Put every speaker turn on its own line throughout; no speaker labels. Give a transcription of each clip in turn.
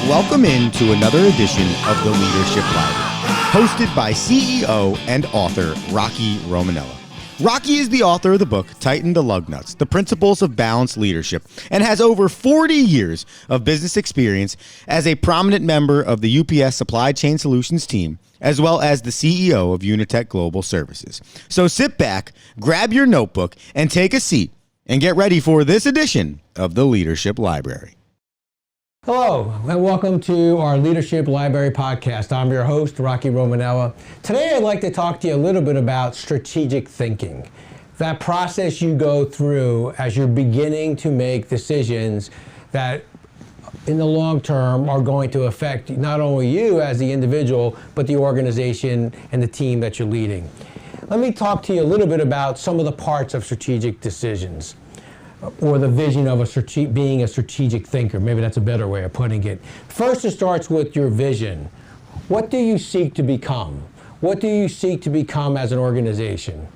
Welcome into another edition of the Leadership Library, hosted by CEO and author Rocky Romanella. Rocky is the author of the book Tighten the Lug Nuts, The Principles of Balanced Leadership, and has over 40 years of business experience as a prominent member of the UPS Supply Chain Solutions team, as well as the CEO of Unitech Global Services. So sit back, grab your notebook, and take a seat, and get ready for this edition of the Leadership Library.
Hello, and welcome to our Leadership Library podcast. I'm your host, Rocky Romanella. Today, I'd like to talk to you a little bit about strategic thinking. That process you go through as you're beginning to make decisions that in the long term are going to affect not only you as the individual, but the organization and the team that you're leading. Let me talk to you a little bit about some of the parts of strategic decisions, or the vision of being a strategic thinker. Maybe that's a better way of putting it. First, it starts with your vision. What do you seek to become? What do you seek to become as an organization?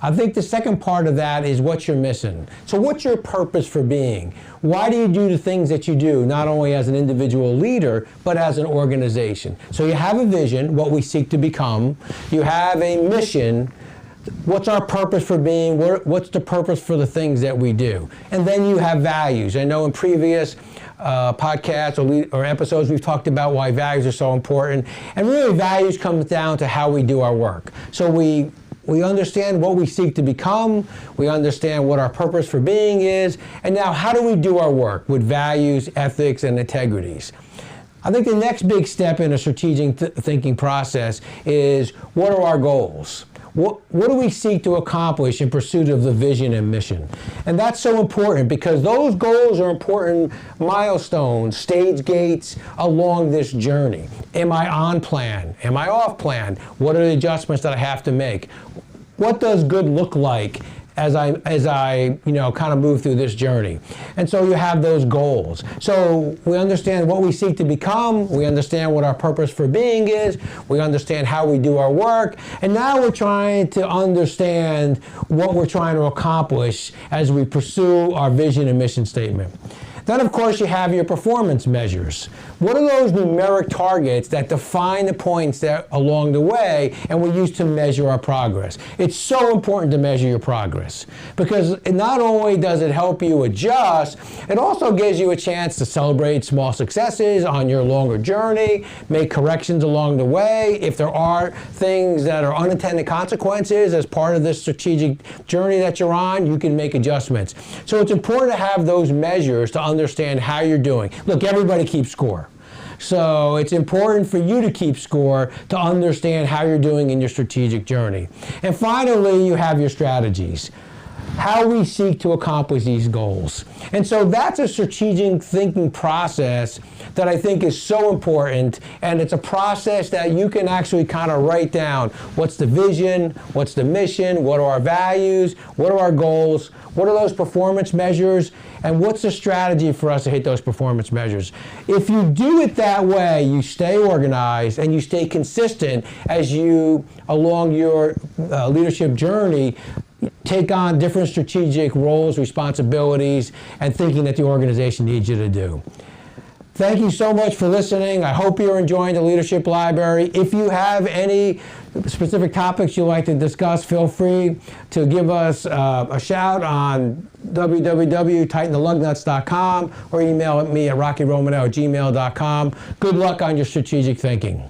I think the second part of that is what you're missing. So what's your purpose for being? Why do you do the things that you do, not only as an individual leader, but as an organization? So you have a vision, what we seek to become. You have a mission. What's our purpose for being? What's the purpose for the things that we do? And then you have values. I know in previous podcasts or episodes we've talked about why values are so important. And really values comes down to how we do our work. So we understand what we seek to become, we understand what our purpose for being is, and now how do we do our work with values, ethics, and integrities? I think the next big step in a strategic thinking process is what are our goals? What do we seek to accomplish in pursuit of the vision and mission? And that's so important because those goals are important milestones, stage gates along this journey. Am I on plan? Am I off plan? What are the adjustments that I have to make? What does good look like as I kind of move through this journey? And so you have those goals. So we understand what we seek to become, we understand what our purpose for being is, we understand how we do our work, and now we're trying to understand what we're trying to accomplish as we pursue our vision and mission statement. Then, of course, you have your performance measures. What are those numeric targets that define the points that along the way and we use to measure our progress? It's so important to measure your progress because not only does it help you adjust, it also gives you a chance to celebrate small successes on your longer journey, make corrections along the way. If there are things that are unintended consequences as part of this strategic journey that you're on, you can make adjustments. So it's important to have those measures to understand how you're doing. Look, everybody keeps score. So it's important for you to keep score to understand how you're doing in your strategic journey. And finally, you have your strategies. How we seek to accomplish these goals. And so that's a strategic thinking process that I think is so important, and it's a process that you can actually kind of write down. What's the vision? What's the mission? What are our values? What are our goals? What are those performance measures? And what's the strategy for us to hit those performance measures? If you do it that way, you stay organized and you stay consistent as you, along your leadership journey, take on different strategic roles, responsibilities, and thinking that the organization needs you to do. Thank you so much for listening. I hope you're enjoying the Leadership Library. If you have any specific topics you'd like to discuss, feel free to give us a shout on www.tightenthelugnuts.com or email me at rockyromanell@gmail.com. Good luck on your strategic thinking.